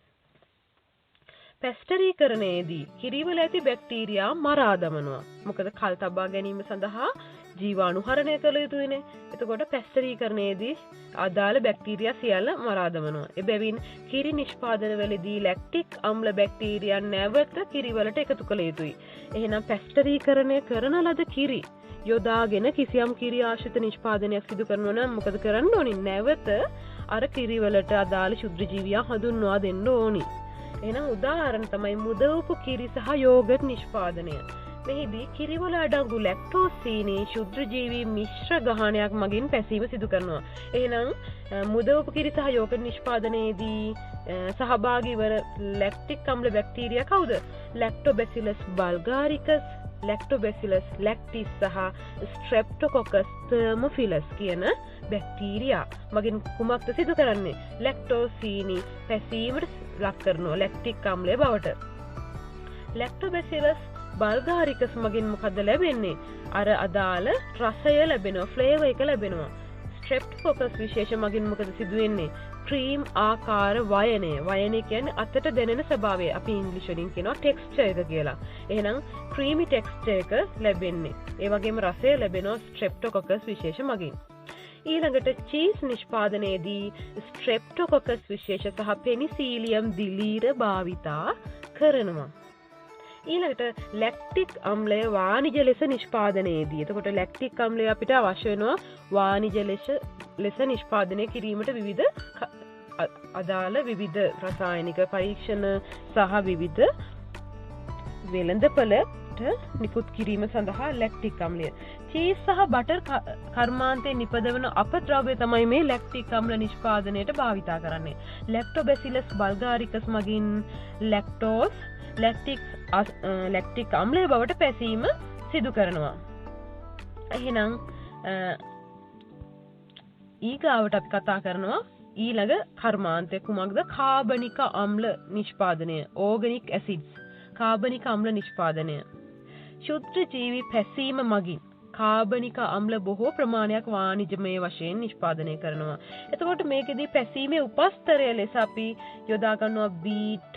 පැස්ටරීකරණයේදී කිරිවල ඇති බැක්ටීරියා මරා දමනවා. මොකද කල් තබා ගැනීම සඳහා ජීවාණුහරණය කළ යුතුයිනේ. එතකොට පැස්ටරීකරණයේදී අදාළ බැක්ටීරියා සියල්ල මරා දමනවා. එබැවින් කිරි නිෂ්පාදනවලදී ලැක්ටික් අම්ල බැක්ටීරියා නැවත කිරිවලට එකතු කළ යුතුයි. එහෙනම් පැස්ටරීකරණය කරන ලද කිරි යොදාගෙන කිසියම් කිරි ආශ්‍රිත නිෂ්පාදනයක් සිදු කරනවා නම් මොකද කරන්න ඕනි? නැවත අර කිරිවලට අදාළ ශුද්ධජීවියා හඳුන්වා දෙන්න ඕනි. එහෙනම් උදාහරණ තමයි මුදවපු කිරි සහ යෝගට් නිෂ්පාදනය. මෙහිදී කිරිවල අඩංගු ලැක්ටෝසීනි ශුද්ධජීවී මිශ්‍ර ගහණයක් මගින් පැසීම සිදු කරනවා. එහෙනම් මුදවපු කිරි සහ යෝගට් නිෂ්පාදනයේදී සහභාගී වන ලැක්ටික් අම්ල බැක්ටීරියා කවුද? ලැක්ටෝබැසිලස් බල්ගාරිකස්, ලැක්ටෝබැසිලස් ලැක්ටිස් සහ ස්ට්‍රෙප්ටෝකොකස් තර්මොෆිලස් කියන බැක්ටීරියා මගින් කුමක්ද සිදු කරන්නේ? ලැක්ටෝසීනි පැසීමට ලක් කරනවා ලැක්ටික් අම්ලය බවට. ලැක්ටෝබැසිලස් බල්ගාරිකස් මගින් මොකද ලැබෙන්නේ? අර අදාළ රසය ලැබෙනවා, ෆ්ලේවර් එක ලැබෙනවා. ස්ට්‍රෙප්ටෝකොකස් විශේෂ මගින් මොකද සිදු වෙන්නේ? ක්‍රීම් ආකාර වයනය. වයනය කියන්නේ අතට දැනෙන ස්වභාවය. අපි ඉංග්‍රීසි වලින් කියනවා ටෙක්ස්චර් එක කියලා. එහෙනම් ක්‍රීමි ටෙක්ස්චර් එක ලැබෙන්නේ. ඒ වගේම රසය ලැබෙනවා ස්ට්‍රෙප්ටෝකොකස් විශේෂ මගින්. ඊළඟට චීස් නිෂ්පාදනයේදී ස්ට්‍රෙප්ටෝකොකස් විශේෂ සහ පෙනිසිලියම් දිලීර භාවිතා කරනවා. ඊළඟට ලැක්ටික් අම්ලය වාණිජ ලෙස නිෂ්පාදනයේදී. එතකොට ලැක්ටික් අම්ලය අපිට අවශ්‍ය වෙනවා වාණිජ ලෙස නිෂ්පාදනය කිරීමට විවිධ අදාළ විවිධ රසායනික පරීක්ෂණ සහ විවිධ වෙළඳපළට නිකුත් කිරීම සඳහා ලැක්ටික් අම්ලය. චීස් සහ බටර් කර්මාන්තයේ නිපදවන අපද්‍රව්‍ය තමයි මේ ලැක්ටික් අම්ල නිෂ්පාදනයට භාවිතා කරන්නේ. ලැක්ටෝබැසිලස් බල්ගාරිකස් මගින් ලැක්ටෝස් ලැක්ටික් අම්ලය බවට පැසීම සිදු කරනවා. එහෙනම් ඊගාවට අපි කතා කරනවා ඊළඟ කර්මාන්තය කුමක්ද? කාබනික අම්ල නිෂ්පාදනය. ඕගනික් ඇසිඩ්ස්. කාබනික අම්ල නිෂ්පාදනය. ශුද්ධ ජීවි පැසීම මගින් කාබනික අම්ල බොහෝ ප්‍රමාණයක් වාණිජමය වශයෙන් නිෂ්පාදනය කරනවා. එතකොට මේකෙදී පැසීමේ උපස්තරය ලෙස අපි යොදා ගන්නවා බීට්,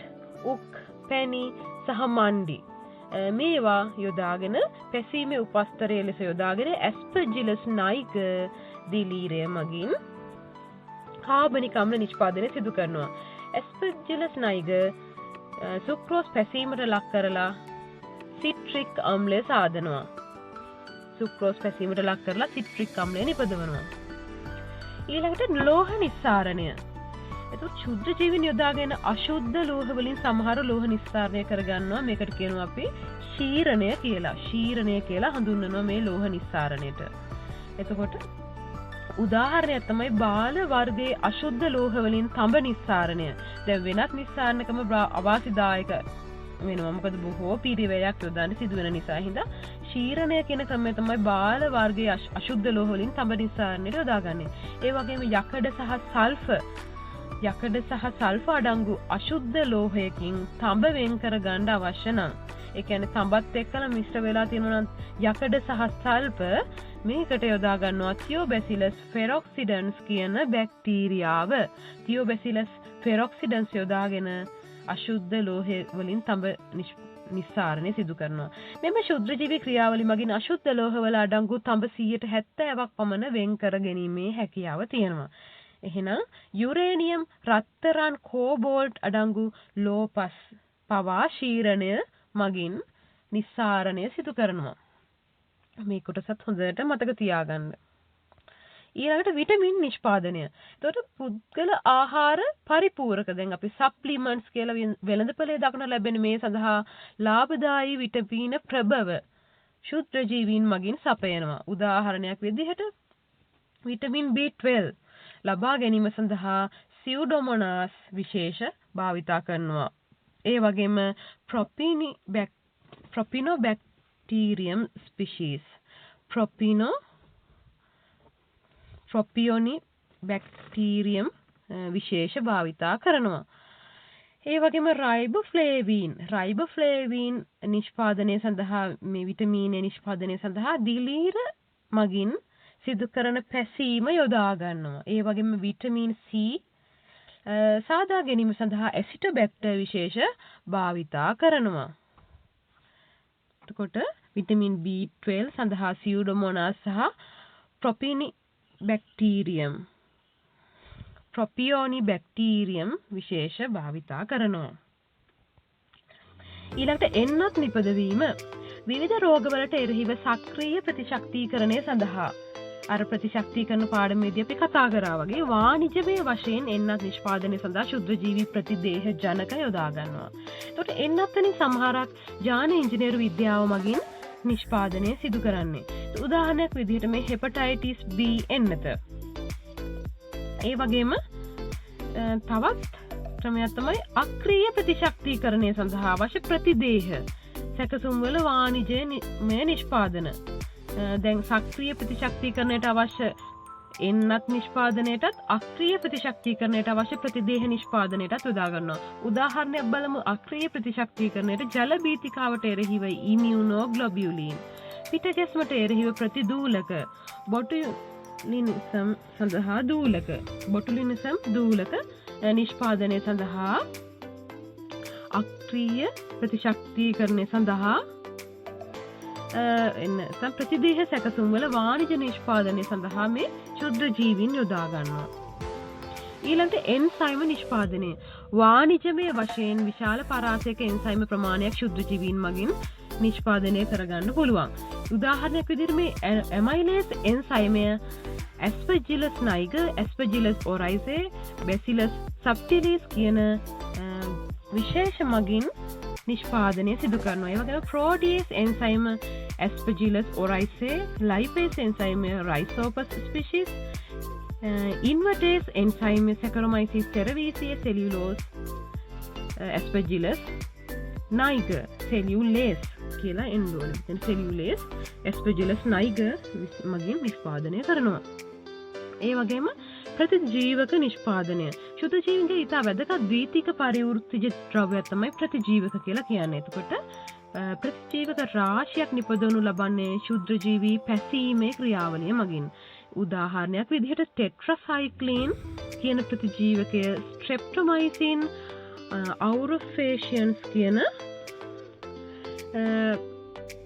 උක්, පැණි සහ මණ්ඩි. මේවා යොදාගෙන පැසීමේ උපස්තරය ලෙස යොදාගෙන ඇස්පර්ජිලස් නයිග දිලීරය මගින් කාබනික අම්ල නිෂ්පාදනය සිදු කරනවා. ඇස්පර්ජිලස් නයිග සුක්‍රෝස් පැසීමට ලක් කරලා සිට්‍රික් අම්ලය සාදනවා. සුක්‍රෝස් පැසීමට ලක් කරලා සිට්‍රික් අම්ලය නිපදවනවා. ඊළඟට ලෝහ නිස්සාරණය. එතකොට ශුද්ධ ජීවීන් යොදාගෙන අශුද්ධ ලෝහ වලින් සමහර ලෝහ නිස්සාරණය කරගන්නවා. මේකට කියනවා අපි ශීරණය කියලා. ශීරණය කියලා හඳුන්වනවා මේ ලෝහ නිස්සාරණයට. එතකොට උදාහරණයක් තමයි බාල වර්ගයේ අශුද්ධ ලෝහ වලින් තඹ නිස්සාරණය. දැන් වෙනත් නිස්සාරණකම අවාසිදායක වෙනවා. මොකද බොහෝ පිරිවැයක් යොදාන්න සිදු වෙන නිසා හින්දා ශීරණය කියන ක්‍රමය තමයි බාල වර්ගයේ අශුද්ධ ලෝහ වලින් තඹ නිස්සාරණයට යොදාගන්නේ. ඒ වගේම යකඩ සහ සල්ෆර් අඩංගු අශුද්ධ ලෝහයකින් තඹ වෙන් කර ගන්න අවශ්‍ය නම්, ඒ කියන්නේ තඹත් එක්කලා මිශ්‍ර වෙලා තියෙනවා නම් යකඩ සහ සල්ෆර් මේකට යොදා ගන්නවා තියෝබැසිලස් ෆෙරොක්සිඩන්ස් කියන බැක්ටීරියාව. තියෝබැසිලස් ෆෙරොක්සිඩන්ස් යොදාගෙන අශුද්ධ ලෝහය වලින් තඹ නිස්සාරණය සිදු කරනවා. මෙම ශුද්ධ ජීවී ක්‍රියාවලිය මගින් අශුද්ධ ලෝහවල අඩංගු තඹ 70%ක් පමණ වෙන් කර ගැනීමේ හැකියාව තියෙනවා. එහෙනම් යුරේනියම්, රත්තරන්, කෝබෝල්ට් අඩංගු ලෝපස් පවා ශීරණය මගින් නිස්සාරණය සිදු කරනවා. මේ කොටසත් හොඳට මතක තියාගන්න. ඊළඟට විටමින් නිෂ්පාදනය. එතකොට පුද්ගල ආහාර පරිපූරක, දැන් අපි සප්ලිමන්ට්ස් කියලා වෙළඳපොලේ දක්න ලැබෙන මේ සඳහා ලාභදායී විටමින ප්‍රබව ශුද්ධ ජීවීන් මගින් සපයනවා. උදාහරණයක් විදිහට විටමින් B12 ලබා ගැනීම සඳහා සියුඩොමොනාස් විශේෂ භාවිතා කරනවා. ඒ වගේම ප්‍රොපිනෝබැක්ටීරියම් ස්පීෂීස් ප්‍රොපියොනිබැක්ටීරියම් විශේෂ භාවිතා කරනවා. ඒ වගේම රයිබෝෆ්ලේවින් නිෂ්පාදනය සඳහා මේ විටමින නිෂ්පාදනය සඳහා දිලීර මගින් සිදු කරන පැසීම යොදා ගන්නවා. ඒ වගේම විටමින් C සාදා ගැනීම සඳහා ඇසිටෝබැක්ටර් විශේෂ භාවිතා කරනවා. එතකොට විටමින් B12 සඳහා සියුඩොමොනාස් සහ ප්‍රොපියොනිබැක්ටීරියම් විශේෂ භාවිතා කරනවා. ඊළඟට එන්නත් නිපදවීම විවිධ රෝගවලට එරෙහිව සක්‍රීය ප්‍රතිශක්තිකරණය සඳහා අර ප්‍රතිශක්තිකරණ පාඩමේදී අපි කතා කරා වගේ වාණිජමය වශයෙන් එන්නත් නිෂ්පාදනය සඳහා ශුද්ධ ජීවී ප්‍රතිදේහ ජනක යොදා ගන්නවා. එතකොට එන්නත් වලින් සමහරක් ජාන ඉංජිනේරු විද්‍යාව මගින් නිෂ්පාදනය සිදු කරන්නේ. උදාහරණයක් විදිහට මේ හෙපටයිටිස් B එන්නත. ඒ වගේම තවත් ක්‍රමයක් තමයි අක්‍රීය ප්‍රතිශක්තිකරණය සඳහා අවශ්‍ය ප්‍රතිදේහ සැකසුම් වල වාණිජමය නිෂ්පාදන. දැන් සක්‍රීය ප්‍රතිශක්තිකරණයට අවශ්‍ය එන්නත් නිෂ්පාදනයටත් අක්‍රීය ප්‍රතිශක්තිකරණයට අවශ්‍ය ප්‍රතිදේහ නිෂ්පාදනයටත් යොදා ගන්නවා. උදාහරණයක් බලමු. අක්‍රීය ප්‍රතිශක්තිකරණයට ජල බීතිකාවට එරෙහිව ඉමියුනෝග්ලොබියුලින්, පිටගැස්මට එරෙහිව ප්‍රතිදූලක, බොටුලිනිසම් සඳහා දූලක නිෂ්පාදනය සඳහා අක්‍රීය ප්‍රතිශක්තිකරණය සඳහා ප්‍රතිදේහ සැකසුම් වල වාණිජ නිෂ්පාදනය සඳහා මේ ශුද්ධ ජීවීන් යොදා ගන්නවා. ඊළඟට එන්සයිම නිෂ්පාදනය. වාණිජමය වශයෙන් විශාල පරාසයක එන්සයිම ප්‍රමාණයක් ශුද්ධ ජීවීන් මගින් නිෂ්පාදනය කරගන්න පුළුවන්. උදාහරණයක් විදිහට මේ ඇමයිලේස් එන්සයිමය ඇස්පර්ජිලස් නයිගර්, ඇස්පර්ජිලස් ඔරයිසේ, බැසිලස් සබ්ටිලිස් කියන විශේෂ මගින් නිෂ්පාදනය සිදු කරනවා. ඒ වගේම ප්‍රෝටියේස් එන්සයිම ඇස්පර්ජිලස් ඔරයිසේ, ලයිපේස් එන්සයිම රයිසෝපස් ස්පීෂීස්, ඉන්වර්ටේස් එන්සයිම සැකරොමයිසිස් සෙරවීසියේ සෙලියුලෝස් ඇස්පර්ජිලස් නයිගර් සෙලියුලේස් කියලා එන්ඩෝන. එතන සෙලියුලේස් ඇස්පර්ජිලස් නයිගර් මගින් නිෂ්පාදනය කරනවා. ඒ වගේම ප්‍රතිජීවක නිෂ්පාදනය. ශුද්ධ ජීවීන්ගේ ඉතා වැදගත් ද්විතීක පරිවෘත්තජ ද්‍රව්‍යයක් තමයි ප්‍රතිජීවක කියලා කියන්නේ. එතකොට ප්‍රතිජීවක රාශියක් නිපදවනු ලබන්නේ ශුද්ධ ජීවී පැසීමේ ක්‍රියාවලිය මගින්. උදාහරණයක් විදිහට ටෙට්‍රාසයික්ලින් කියන ප්‍රතිජීවකය, ස්ට්‍රෙප්ටොමයිසින්, අවුරොෆේෂියන්ස් කියන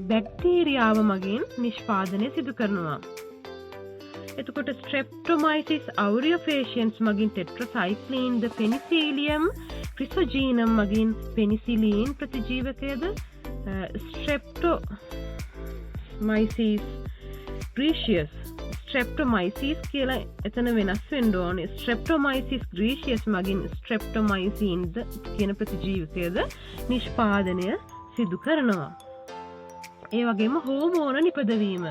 බැක්ටීරියාව මගින් නිෂ්පාදනය සිදු කරනවා. එතකොට ස්ට්‍රෙප්ටොමයිසිස් aureofaciens මගින් ටෙට්‍රසයික්ලින් ද පෙනිසිලියම් ක්‍රිසොජීනම් මගින් පෙනිසිලීන් ප්‍රතිජීවකයද ස්ට්‍රෙප්ටොමයිසිස් ග්‍රීෂියස් ස්ට්‍රෙප්ටොමයිසිස් කියලා එතන වෙනස් වෙන්න ඕනේ. ස්ට්‍රෙප්ටොමයිසිස් ග්‍රීෂියස් මගින් ස්ට්‍රෙප්ටොමයිසින් ද කියන ප්‍රතිජීවකයද නිෂ්පාදනය සිදු කරනවා. ඒ වගේම හෝමෝන නිපදවීම.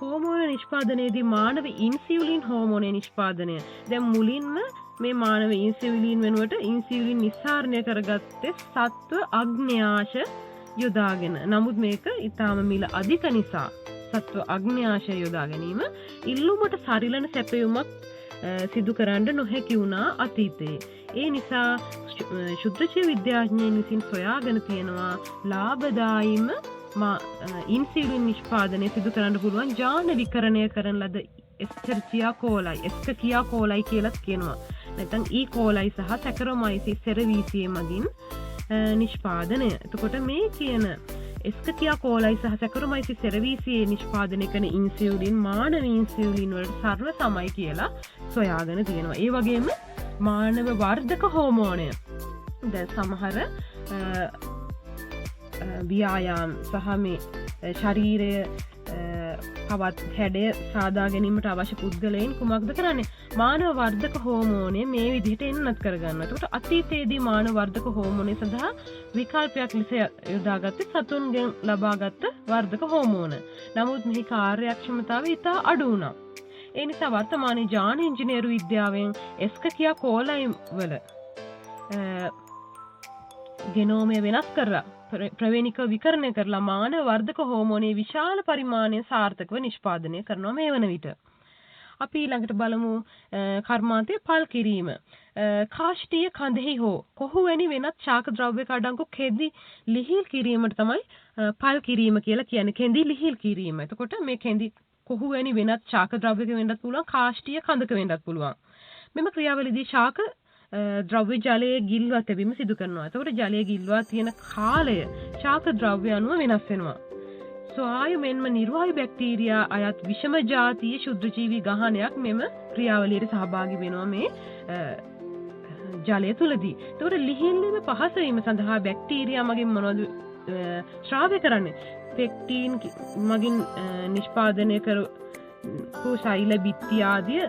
හෝමෝන නිෂ්පාදනයේදී මානව ඉන්සියුලින් හෝමෝනයේ නිෂ්පාදනය. දැන් මුලින්ම මේ මානව ඉන්සියුලින් වෙනුවට ඉන්සියුලින් නිස්සාරණය කරගත්තේ සත්ව අග්න්‍යාශ යොදාගෙන. නමුත් මේක ඊටාම මිල අධික නිසා සත්ව අග්න්‍යාශය යොදා ගැනීම ඉල්ලුමට සරිලන සැපයුමක් සිදු කරන්න නොහැකි වුණා අතීතයේ. ඒ නිසා ශුද්ධජීව විද්‍යාඥයන් විසින් සොයාගෙන තියෙනවා ලාභදායීම ඉන්සියුලින් නිෂ්පාදනය සිදු කරන්න පුළුවන් ජාන විකරණය කරන ලද එස්චර්චියා කෝලයි එස්කකියා කෝලයි කියලා කියනවා. නැත්නම් ඊ කෝලයි සහ සැකරොමයිසිස් සෙරවීසිය මගින් නිෂ්පාදනය. එතකොට මේ කියන එස්කකියා කෝලයි සහ සැකරොමයිසිස් සෙරවීසියේ නිෂ්පාදනය කරන ඉන්සියුලින් මානව ඉන්සියුලින් වලට සර්ව සමයි කියලා සොයාගෙන තියෙනවා. ඒ වගේම මානව වර්ධක හෝමෝනය දැන් සමහර ව්‍යායාම් සහ මේ ශරීරය පවත් හැඩය සාදා ගැනීමට අවශ්‍ය පුද්ගලයන් කුමක්ද කරන්නේ? මානව වර්ධක හෝමෝනය මේ විදිහට එන්නත් කරගන්නවා. එතකොට අතීතයේදී මානව වර්ධක හෝමෝනය සඳහා විකල්පයක් ලෙස යොදාගත්තේ සතුන්ගෙන් ලබාගත් වර්ධක හෝමෝන. නමුත් මෙහි කාර්යක්ෂමතාවය ඉතා අඩු වුණා. ඒ නිසා වර්තමානයේ ජාන ඉංජිනේරු විද්‍යාවෙන් එස්කකියා කෝලයි වල ගෙනෝමය වෙනස් කරලා ප්‍රවේණික විකරණය කරලා මානව වර්ධක හෝමෝනයේ විශාල පරිමාණය සාර්ථකව නිෂ්පාදනය කරනවා මේ වන විට. අපි ඊළඟට බලමු කර්මාන්තයේ පල් කිරීම. කාෂ්ඨීය කඳෙහි හෝ කොහු වැනි වෙනත් ශාක ද්‍රව්‍යක අඩංගු කෙඳි ලිහිල් කිරීමට තමයි පල් කිරීම කියලා කියන්නේ. කෙඳි ලිහිල් කිරීම. එතකොට මේ කෙඳි කොහු වැනි වෙනත් ශාක ද්‍රව්‍යක වෙන්නත් පුළුවන්, කාෂ්ඨීය කඳක වෙන්නත් පුළුවන්. මෙම ක්‍රියාවලියේදී ශාක ද්‍රව්‍ය ජලයේ ගිල්වා තැබීම සිදු කරනවා. එතකොට ජලයේ ගිල්වා තියෙන කාලය ශාක ද්‍රව්‍ය අනුව වෙනස් වෙනවා. ස්වායු මෙන්ම නිර්වායු බැක්ටීරියා අයත් විෂම ජාතිය ශුද්ධජීවී ගහනයක් මෙම ක්‍රියාවලියට සහභාගී වෙනවා මේ ජලය තුලදී. එතකොට ලිහිල්වීම පහස වීම සඳහා බැක්ටීරියා මගින් මොනවද ශ්‍රාවය කරන්නේ? පෙක්ටින් මගින් නිෂ්පාදනය කරපු ශෛල බිත්ති ආදිය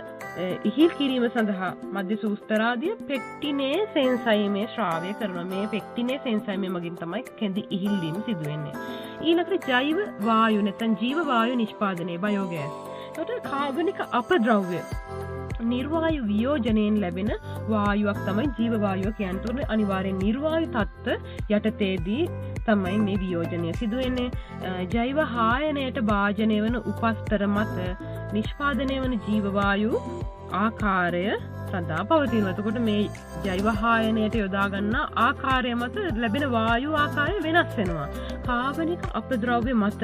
ඉහිල් කිරීම සඳහා මධ්‍ය සූස්තරාදිය පෙක්ටිනේ සෙන්සයිමේ ශ්‍රාවය කරනවා. මේ පෙක්ටිනේ සෙන්සයිමේ මගින් තමයි කෙඳි ඉහිල්වීම සිදු වෙන්නේ. ඊළඟට ජෛව වායු නැත්නම් ජීව වායු නිෂ්පාදනයේ බයෝගෑස්. එතකොට කාබනික අපද්‍රව්‍ය නිර්වායු වියෝජනයෙන් ලැබෙන වායුවක් තමයි ජීව වායුව කියන්නේ. උනේ අනිවාර්යෙන් නිර්වායු තත්ත්ව යටතේදී තමයි මේ වියෝජනය සිදු වෙන්නේ. ජෛව හායනයට භාජනය වන උපස්තර මත නිෂ්පාදනය වන ජීව වායු ආකාරය සඳහා පවතිනවා. එතකොට මේ ජෛව හායනයට යොදා ගන්නා ආකාරය මත ලැබෙන වායු ආකාරය වෙනස් වෙනවා. කාබනික අපද්‍රව්‍ය මත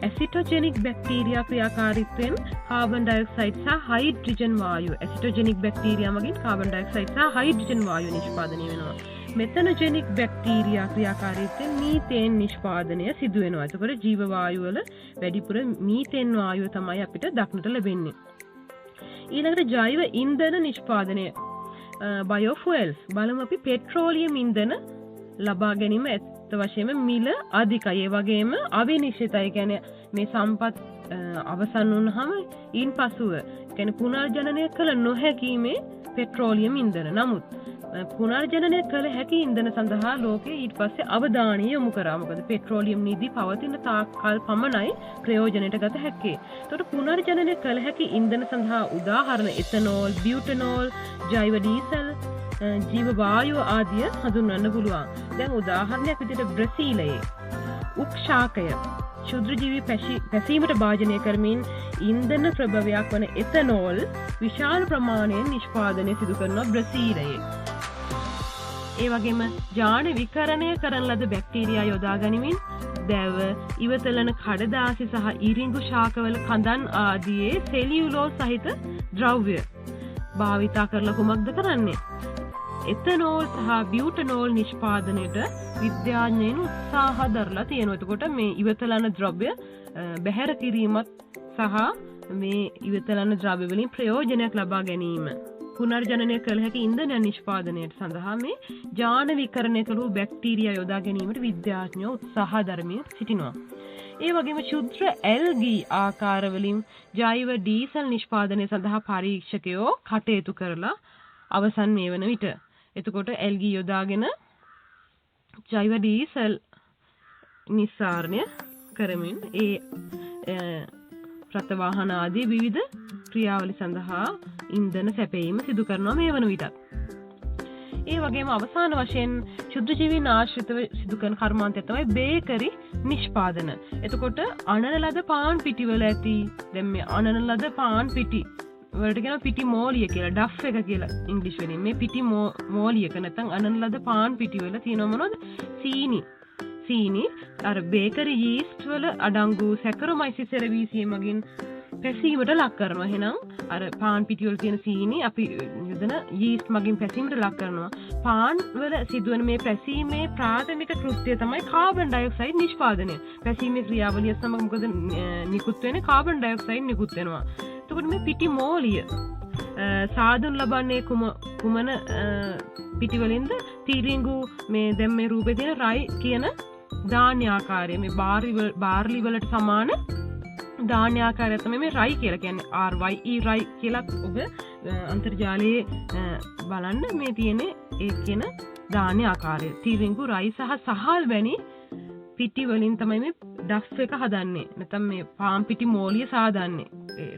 ඇසිටෝජෙනික් බැක්ටීරියා ක්‍රියාකාරීත්වයෙන් කාබන් ඩයොක්සයිඩ් සහ හයිඩ්‍රජන් වායු ඇසිටෝජෙනික් බැක්ටීරියා මගින් කාබන් ඩයොක්සයිඩ් සහ හයිඩ්‍රජන් වායු නිෂ්පාදනය වෙනවා. මෙතනොජෙනික් බැක්ටීරියා ක්‍රියාකාරීත්වයෙන් මීතේන් නිෂ්පාදනය සිදු වෙනවා. එතකොට ජීව වායු වල වැඩිපුර මීතේන් වායුව තමයි අපිට දක්නට ලැබෙන්නේ. ඊළඟට ජෛව ඉන්ධන නිෂ්පාදනය බයෝෆුවල්ස් බලමු. අපි පෙට්‍රෝලියම් ඉන්ධන ලබා ගැනීම ඇත්ත වශයෙන්ම මිල අධිකයි. ඒ වගේම අවිනිශ්චිතයි. කියන්නේ මේ සම්පත් අවසන් වුණාම ඉන්පසුව කියන්නේ පුනර්ජනනය කළ නොහැකි මේ පෙට්‍රෝලියම් ඉන්ධන. නමුත් පුනර්ජනනය කළ හැකි ඉන්ධන සඳහා ලෝකයේ ඊට පස්සේ අවධානය යොමු කරා. මොකද පෙට්‍රෝලියම් නිදි පවතින තාක්කල් පමණයි ප්‍රයෝජනයට ගත හැක්කේ. ඒකට පුනර්ජනනය කළ හැකි ඉන්ධන සඳහා උදාහරණ එතනෝල්, බියුටනෝල්, ජෛව ඩීසල්, ජීව වායුව ආදිය හඳුන්වන්න පුළුවන්. දැන් උදාහරණයක් විදිහට බ්‍රසීලයේ උක්ෂාකය ශුද්‍රජීවී පැසීමට භාජනය කරමින් ඉන්ධන ප්‍රභවයක් වන එතනෝල් විශාල ප්‍රමාණයෙන් නිෂ්පාදනය සිදු කරනවා බ්‍රසීලයේ. ඒ වගේම ජාන විකරණය කරන ලද බැක්ටීරියා යොදා ගනිමින් දැව, ඉවතලන කඩදාසි සහ ඉරිඟු ශාකවල කඳන් ආදියේ සෙලියුලෝස් සහිත ද්‍රව්‍ය භාවිතා කරලා කුමක්ද කරන්නේ? එතනෝල් සහ බියුටනෝල් නිෂ්පාදනයට විද්‍යාඥයන් උත්සාහ දරලා තියෙනවා. එතකොට මේ ඉවතලන ද්‍රව්‍ය බැහැර කිරීමත් සහ මේ ඉවතලන ද්‍රව්‍ය වලින් ප්‍රයෝජනයක් ලබා ගැනීම පුනර්ජනනය කළ හැකි ඉන්ධන නිෂ්පාදනයට සඳහා මේ ජාන විකරණය කළ බැක්ටීරියා යොදා ගැනීමට විද්‍යාඥයෝ උත්සාහ දරමින් සිටිනවා. ඒ වගේම ක්ෂුද්‍ර ඇල්ගී ආකාර වලින් ජෛව ඩීසල් නිෂ්පාදනය සඳහා පරීක්ෂකයෝ කටයුතු කරලා අවසන් මේ වන විට. එතකොට ඇල්ගී යොදාගෙන ජෛව ඩීසල් නිස්සාරණය කරමින් ඒ රථ වාහන ආදී විවිධ ක්‍රියාවලි සඳහා ඉන්ධන සැපයීම සිදු කරනවා මේ වන විටත්. ඒ වගේම අවසාන වශයෙන් ක්ෂුද්‍රජීවීන් ආශ්‍රිතව සිදු කරන කර්මාන්තය තමයි බේකරි නිෂ්පාදන. එතකොට අනන ලද පාන් පිටිවල ඇති දැන් මේ අනන ලද පාන් පිටි වලට කියන පිටි මෝලිය කියලා ඩෆ් එක කියලා ඉංග්‍රීසි වලින් මේ පිටි මෝලියක නැත්නම් අනන ලද පාන් පිටිවල තියෙනව මොනවද? සීනි අර බේකරි යීස්ට් වල අඩංගු සැකරොමයිසිස් සෙරවීසිය මගින් පැසීමට ලක් කරනවා. එහෙනම් අර පාන් පිටි වල තියෙන සීනි අපි යොදන යීස්ට් මගින් පැසීමට ලක් කරනවා. පාන් වල සිදුවන මේ පැසීමේ ප්‍රාථමික කෘත්‍යය තමයි කාබන් ඩයොක්සයිඩ් නිෂ්පාදනය. පැසීමේ ක්‍රියාවලිය සමග මොකද නිකුත් වෙන්නේ? කාබන් ඩයොක්සයිඩ් නිකුත් වෙනවා. එතකොට මේ පිටි මෝලිය සාදුන් ලබන්නේ කුමන පිටි වලින්ද? තීරිංගු මේ දැන් මේ රූපේ තියෙන රයි කියන ධාන්‍ය ආකාරය මේ බාර්ලි වලට සමාන ධාන්‍ය ආකාරය තමයි මේ රයි කියලා කියන්නේ. RYE රයි කියලා ඔබ අන්තර්ජාලයේ බලන්න මේ තියෙන ඒ කියන ධාන්‍ය ආකාරය. තීරිංගු රයි සහ සහල් වැනි පිටි වලින් තමයි මේ ඩෆ් එක හදන්නේ. නැත්නම් මේ පාන් පිටි මෝලිය සාදන්නේ.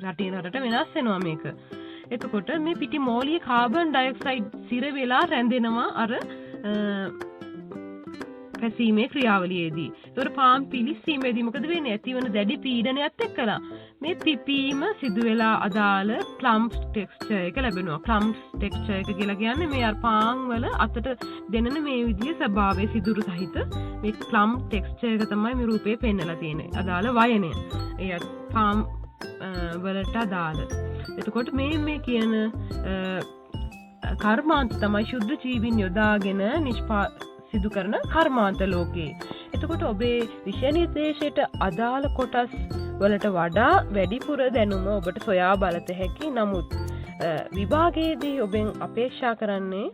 රටින් රටට වෙනස් වෙනවා මේක. එතකොට මේ පිටි මෝලිය කාබන් ඩයොක්සයිඩ් සිර වෙලා රැඳෙනවා අර පැසීමේ ක්‍රියාවලියේදී. ඒතකොට පාන් පිලිස්සීමේදී මොකද වෙන්නේ? ඇතිවන දැඩි පීඩනයත් එක්කලා මේ පිපීම සිදු වෙලා අදාළ ක්ලම්ප්ස් ටෙක්ස්චර් එක ලැබෙනවා. ක්ලම්ප්ස් ටෙක්ස්චර් එක කියලා කියන්නේ මේ අර පාන් වල අතට දෙනන මේ විදිහේ ස්වභාවයේ සිදුරු සහිත මේ ක්ලම්ප් ටෙක්ස්චර් එක තමයි මේ රූපේ පෙන්නලා තියෙන්නේ. අදාළ වයනය. ඒ පාන් වලට අදාළ. එතකොට මේ කියන කර්මාන්ත තමයි ශුද්ධ ජීවීන් යොදාගෙන සිදු කරන කර්මාන්ත ලෝකේ. එතකොට ඔබේ විෂය නිර්දේශයට අදාළ කොටස් වලට වඩා වැඩිපුර දැනුම ඔබට සොයා බලත හැකි. නමුත් විභාගයේදී ඔබෙන් අපේක්ෂා කරන්නේ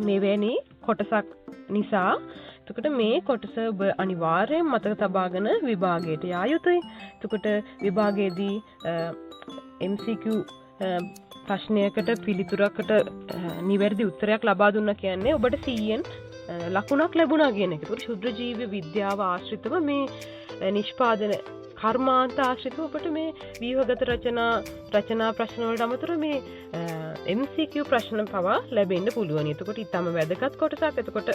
මෙවැනි කොටසක් නිසා. එතකොට මේ කොටස ඔබ අනිවාර්යයෙන් මතක තබාගෙන විභාගයට යා යුතුයි. එතකොට විභාගයේදී MCQ ප්‍රශ්නයකට පිළිතුරකට නිවැරදි උත්තරයක් ලබා දුන්නා කියන්නේ ඔබට 100න් ලකුණක් ලැබුණා කියන එක. ඒකට ශුද්‍ර ජීව විද්‍යාව ආශ්‍රිතව මේ නිෂ්පාදන කර්මාන්ත ආශ්‍රිතව ඔබට මේ ව්‍යුහගත රචනා ප්‍රශ්න වලට අමතරව මේ MCQ ප්‍රශ්න පවා ලැබෙන්න පුළුවන්. එතකොට ඊටම වැදගත් කොටසක්. එතකොට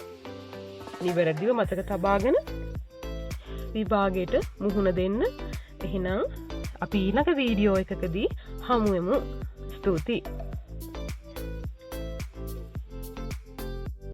නිවැරදිව මතක තබාගෙන විභාගයට මුහුණ දෙන්න. එහෙනම් අපි ඊළඟ වීඩියෝ එකකදී හමු වෙමු. ස්තුතියි.